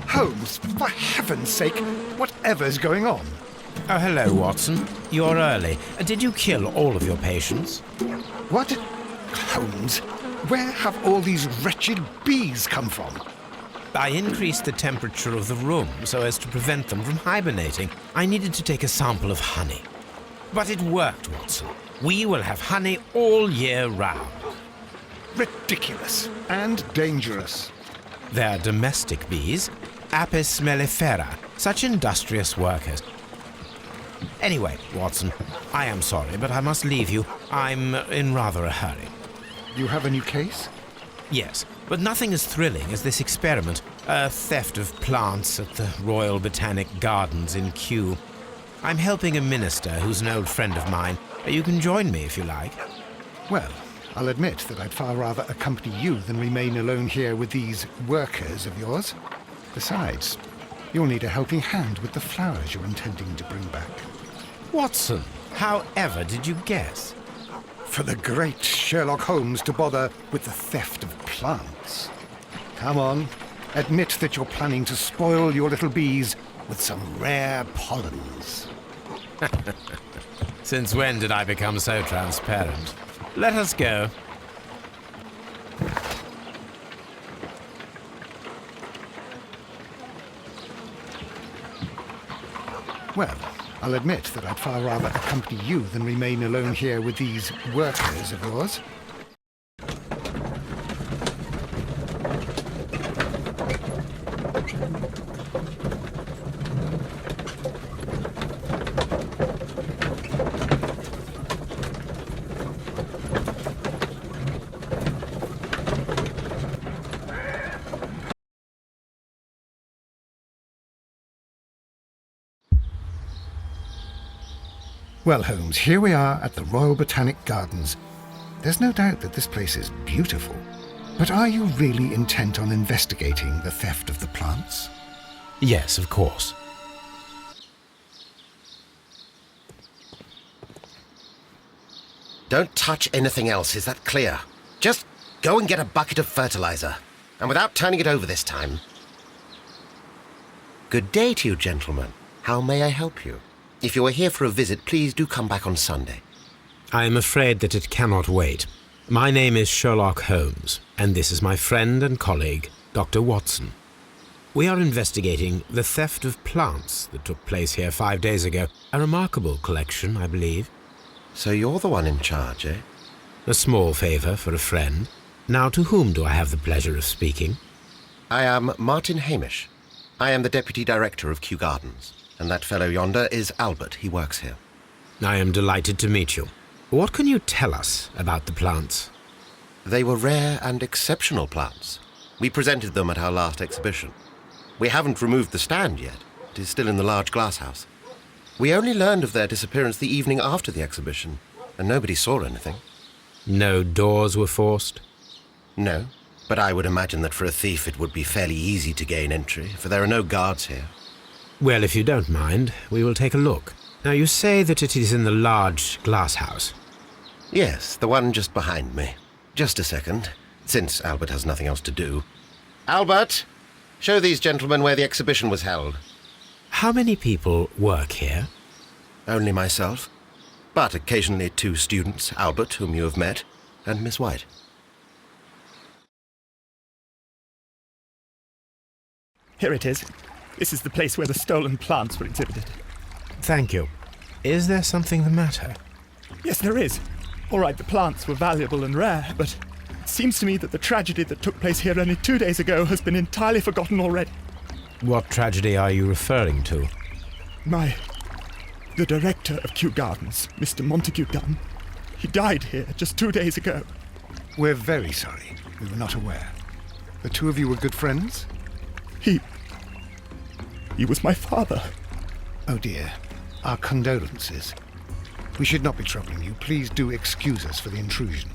Holmes, for heaven's sake, whatever's going on? Oh, hello, Watson. You're early. Did you kill all of your patients? What? Holmes, where have all these wretched bees come from? I increased the temperature of the room so as to prevent them from hibernating. I needed to take a sample of honey. But it worked, Watson. We will have honey all year round. Ridiculous and dangerous. They're domestic bees, Apis mellifera, such industrious workers. Anyway, Watson, I am sorry, but I must leave you. I'm in rather a hurry. You have a new case? Yes, but nothing as thrilling as this experiment. A theft of plants at the Royal Botanic Gardens in Kew. I'm helping a minister who's an old friend of mine. You can join me if you like. Well, I'll admit that I'd far rather accompany you than remain alone here with these workers of yours. Besides, you'll need a helping hand with the flowers you're intending to bring back. Watson, however did you guess? For the great Sherlock Holmes to bother with the theft of plants. Come on, admit that you're planning to spoil your little bees with some rare pollens. Since when did I become so transparent? Let us go. Well, I'll admit that I'd far rather accompany you than remain alone here with these workers of yours. Well, Holmes, here we are at the Royal Botanic Gardens. There's no doubt that this place is beautiful. But are you really intent on investigating the theft of the plants? Yes, of course. Don't touch anything else, is that clear? Just go and get a bucket of fertilizer. And without turning it over this time. Good day to you, gentlemen. How may I help you? If you are here for a visit, please do come back on Sunday. I am afraid that it cannot wait. My name is Sherlock Holmes, and this is my friend and colleague, Dr. Watson. We are investigating the theft of plants that took place here 5 days ago. A remarkable collection, I believe. So you're the one in charge, eh? A small favour for a friend. Now, to whom do I have the pleasure of speaking? I am Martin Hamish. I am the Deputy Director of Kew Gardens. And that fellow yonder is Albert. He works here. I am delighted to meet you. What can you tell us about the plants? They were rare and exceptional plants. We presented them at our last exhibition. We haven't removed the stand yet. It is still in the large glass house. We only learned of their disappearance the evening after the exhibition, and nobody saw anything. No doors were forced? No, but I would imagine that for a thief it would be fairly easy to gain entry, for there are no guards here. Well, if you don't mind, we will take a look. Now, you say that it is in the large glass house. Yes, the one just behind me. Just a second, since Albert has nothing else to do. Albert, show these gentlemen where the exhibition was held. How many people work here? Only myself, but occasionally 2 students, Albert, whom you have met, and Miss White. Here it is. This is the place where the stolen plants were exhibited. Thank you. Is there something the matter? Yes, there is. All right, the plants were valuable and rare, but it seems to me that the tragedy that took place here only 2 days ago has been entirely forgotten already. What tragedy are you referring to? The director of Kew Gardens, Mr. Montague Dunn, he died here just 2 days ago. We're very sorry. We were not aware. The two of you were good friends? He was my father. Oh dear. Our condolences. We should not be troubling you. Please do excuse us for the intrusion.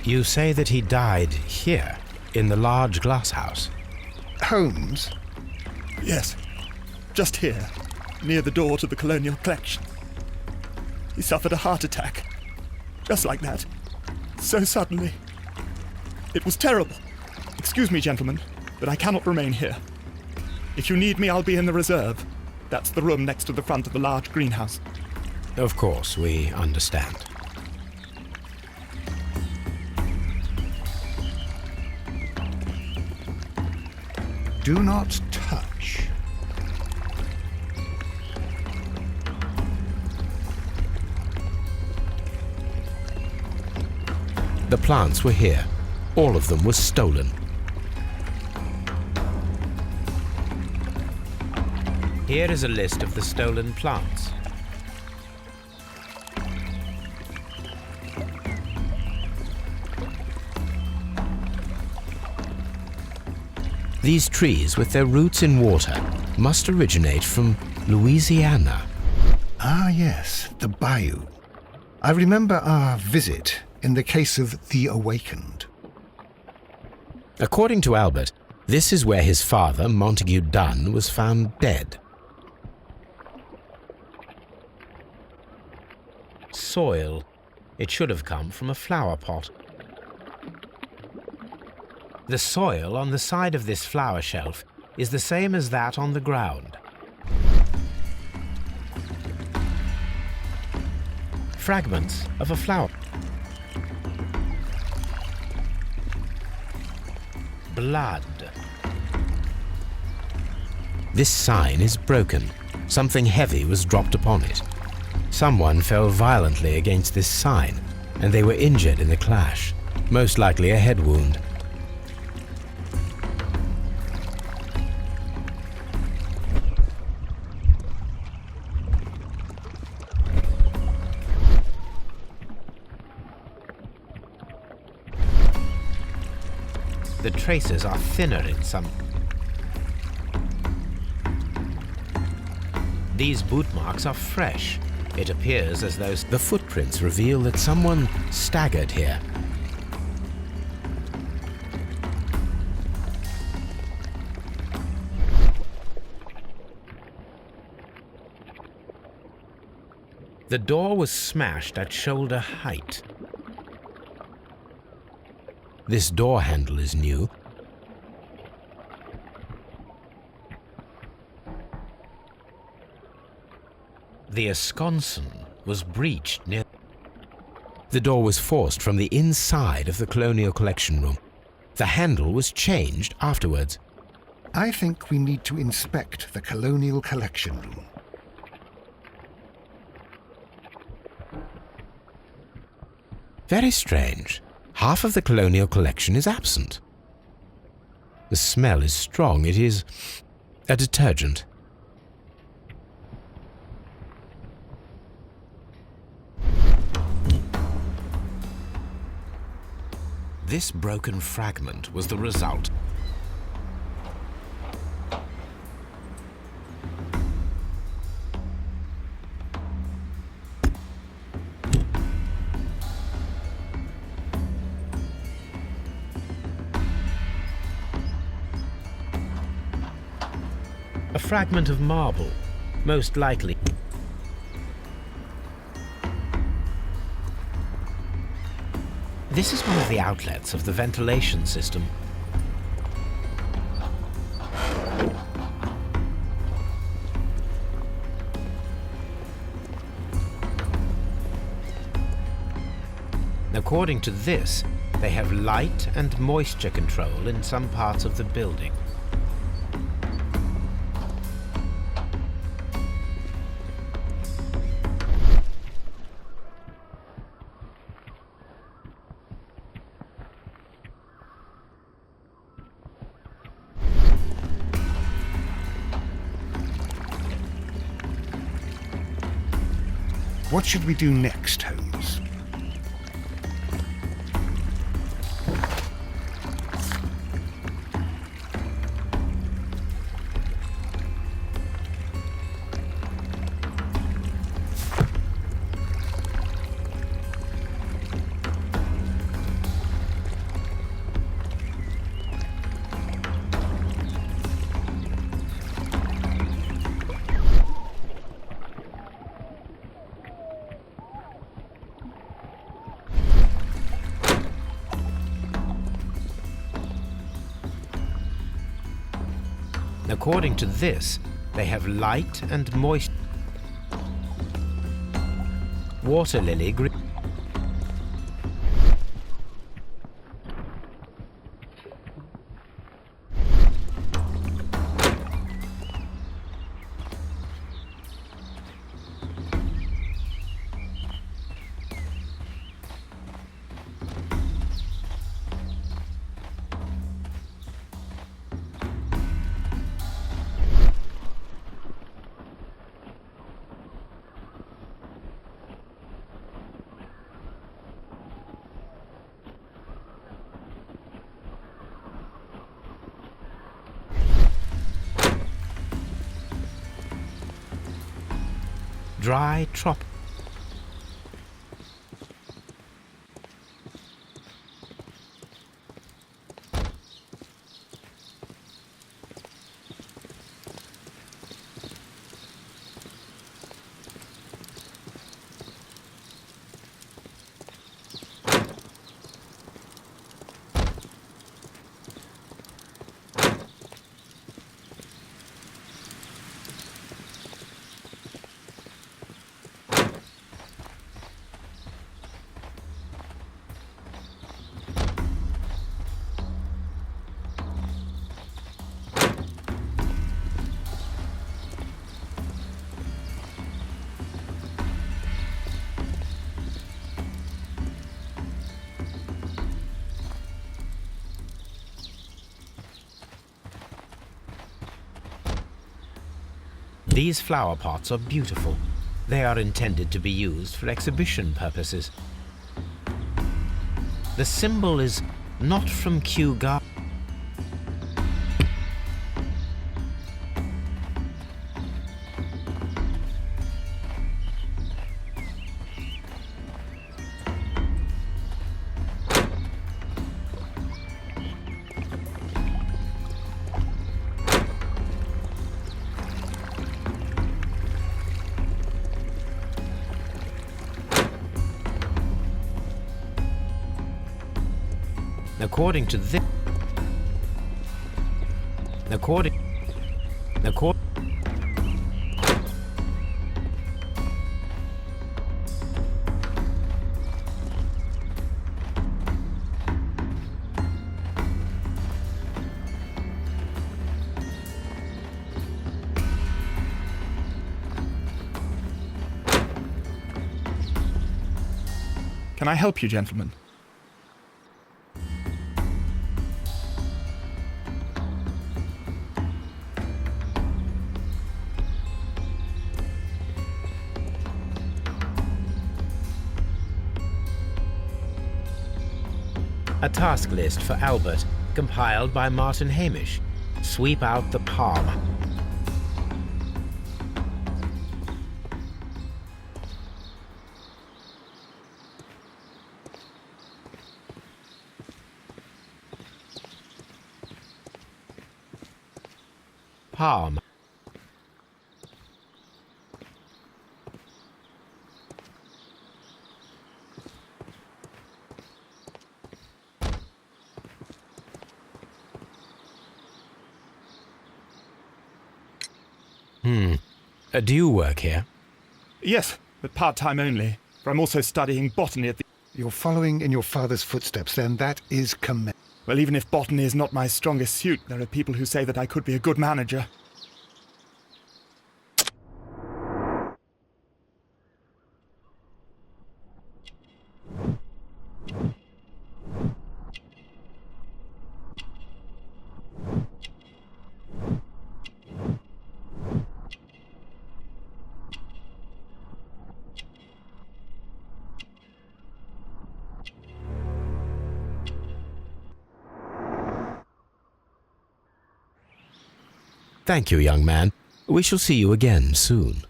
You say that he died here, in the large glass house? Holmes? Yes, just here, near the door to the colonial collection. He suffered a heart attack. Just like that. So suddenly. It was terrible. Excuse me, gentlemen, but I cannot remain here. If you need me, I'll be in the reserve. That's the room next to the front of the large greenhouse. Of course, we understand. Do not touch. The plants were here. All of them were stolen. Here is a list of the stolen plants. These trees, with their roots in water, must originate from Louisiana. Ah, yes, the bayou. I remember our visit in the case of the Awakened. According to Albert, this is where his father, Montague Dunn, was found dead. Soil. It should have come from a flower pot. The soil on the side of this flower shelf is the same as that on the ground. Fragments of a flower. Blood. This sign is broken. Something heavy was dropped upon it. Someone fell violently against this sign, and they were injured in the clash, most likely a head wound. The traces are thinner in some. These boot marks are fresh. It appears as though the footprints reveal that someone staggered here. The door was smashed at shoulder height. This door handle is new. The esconsson was breached near. The door was forced from the inside of the Colonial Collection Room. The handle was changed afterwards. I think we need to inspect the Colonial Collection Room. Very strange. Half of the Colonial Collection is absent. The smell is strong. It is a detergent. This broken fragment was the result. A fragment of marble, most likely. This is one of the outlets of the ventilation system. According to this, they have light and moisture control in some parts of the building. What should we do next, Holmes? According to this, they have light and moist. Water lily green. Dry trop. These flower pots are beautiful. They are intended to be used for exhibition purposes. The symbol is not from Kew Garden. According to this, Can I help you, gentlemen? a task list for Albert, compiled by Martin Hamish. Sweep out the palm. Palm. Do you work here? Yes, but part-time only, for I'm also studying botany at the... You're following in your father's footsteps, then. That is commendable. Well, even if botany is not my strongest suit, there are people who say that I could be a good manager. Thank you, young man. We shall see you again soon.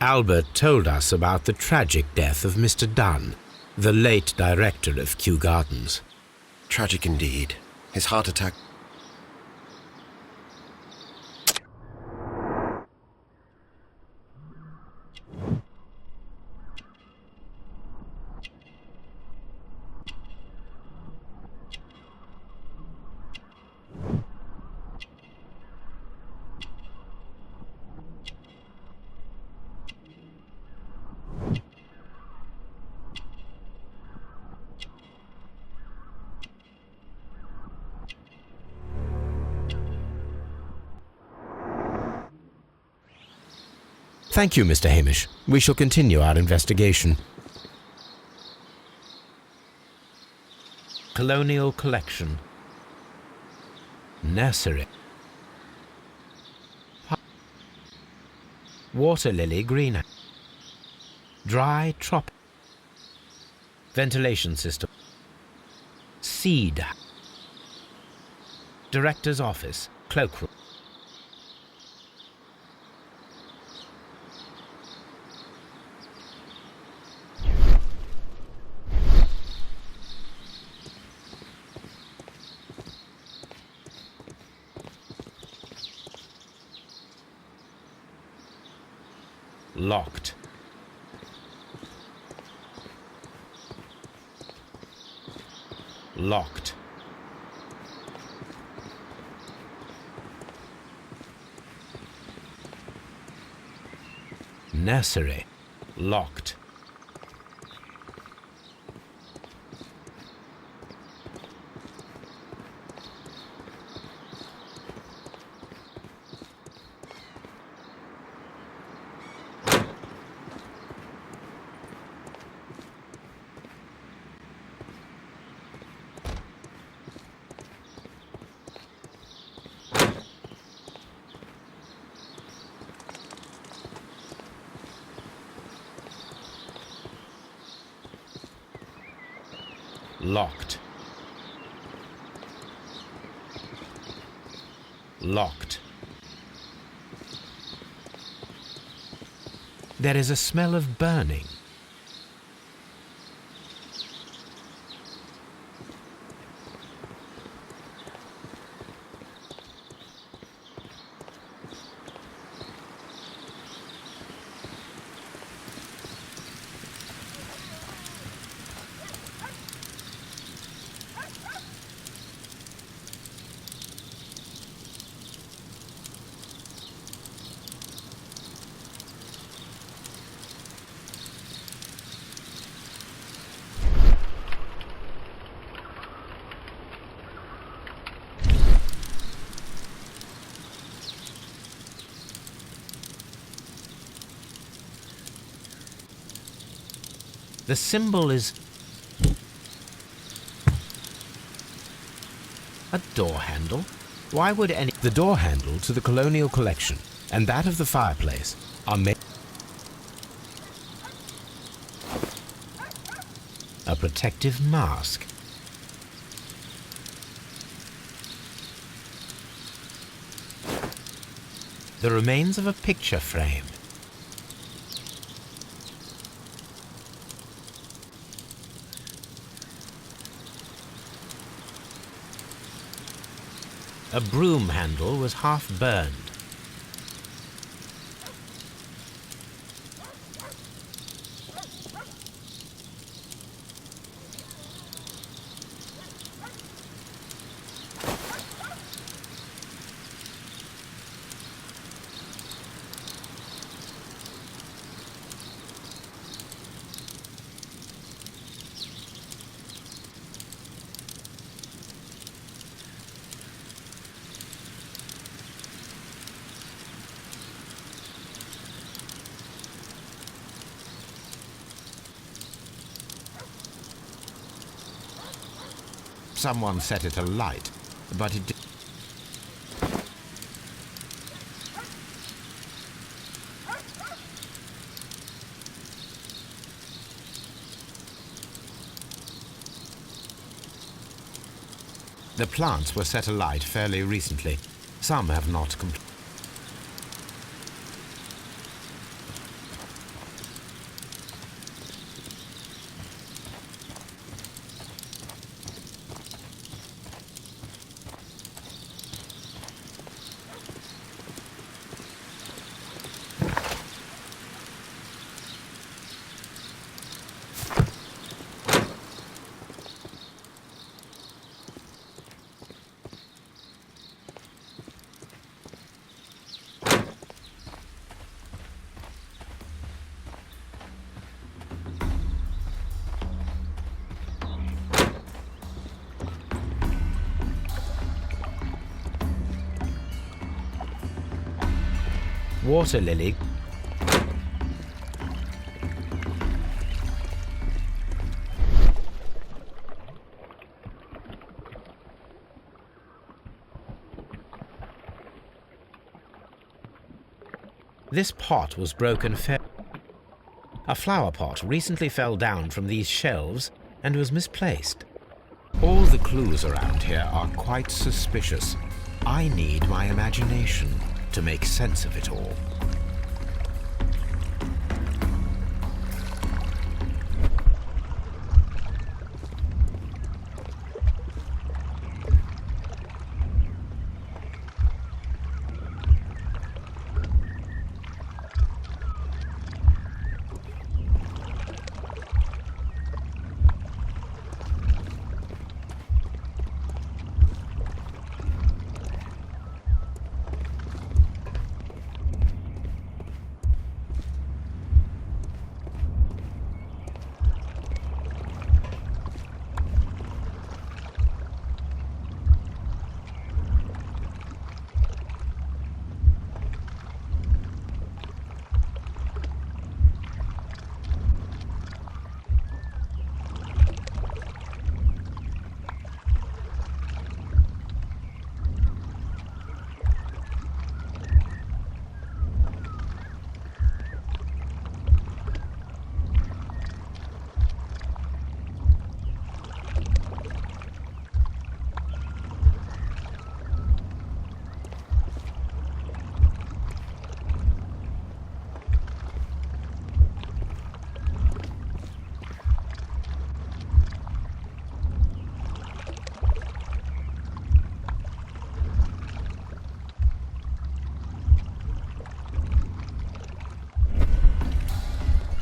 Albert told us about the tragic death of Mr. Dunn, the late director of Kew Gardens. Tragic indeed. His heart attack... Thank you, Mr. Hamish. We shall continue our investigation. Colonial Collection. Nursery. Water lily greenhouse. Dry trop. Ventilation system. Seed. Director's office. Cloakroom. Locked. Locked. Nursery. Locked. Locked. Locked. There is a smell of burning. The symbol is a door handle. Why would any... The door handle to the Colonial Collection and that of the fireplace are made... A protective mask. The remains of a picture frame. A broom handle was half burned. Someone set it alight, but it did. The plants were set alight fairly recently. Some have not completed. Water lily. This pot was broken fair. A flower pot recently fell down from these shelves and was misplaced. All the clues around here are quite suspicious. I need my imagination to make sense of it all.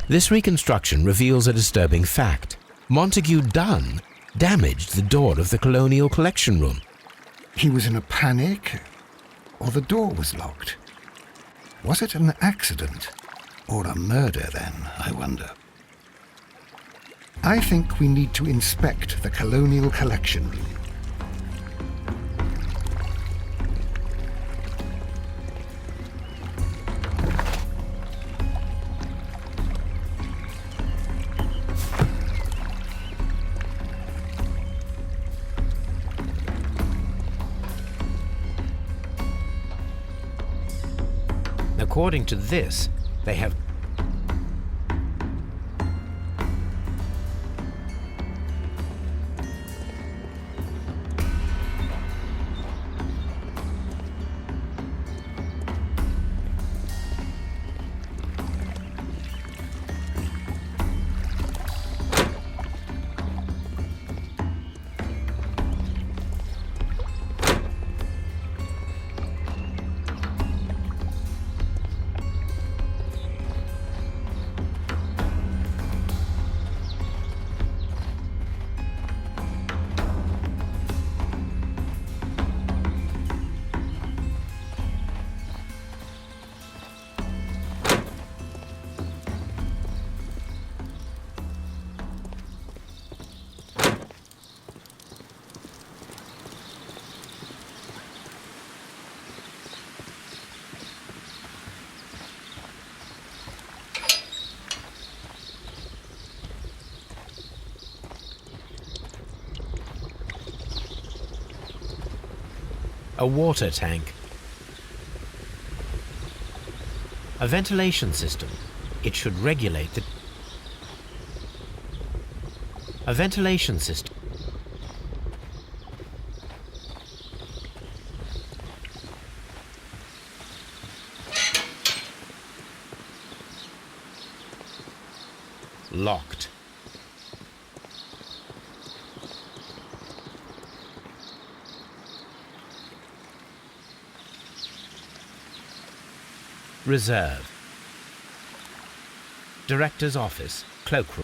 This reconstruction reveals a disturbing fact. Montague Dunn damaged the door of the Colonial Collection Room. He was in a panic, or the door was locked? Was it an accident, or a murder then, I wonder? I think we need to inspect the Colonial Collection Room. According to this, they have a water tank, a ventilation system. It should regulate the... A ventilation system. Locked. Reserve. Director's office, cloakroom.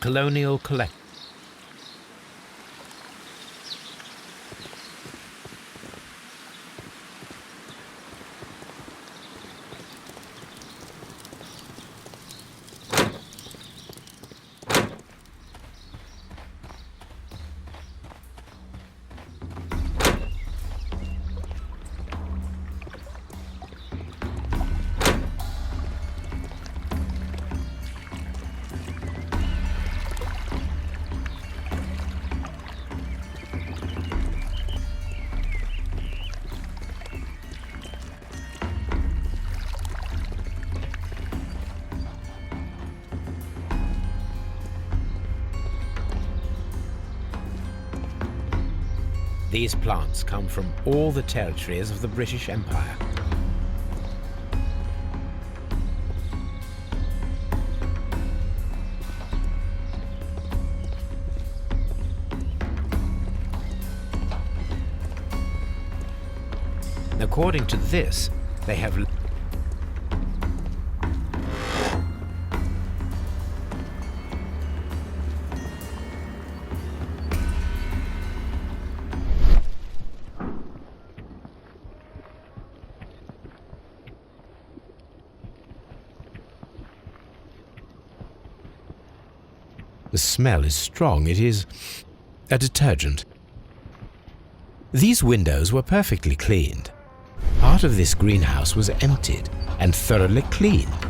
Colonial Collect. These plants come from all the territories of the British Empire. According to this, they have The smell is strong. It is a detergent. These windows were perfectly cleaned. Part of this greenhouse was emptied and thoroughly cleaned.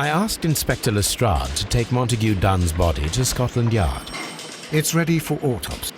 I asked Inspector Lestrade to take Montague Dunn's body to Scotland Yard. It's ready for autopsy.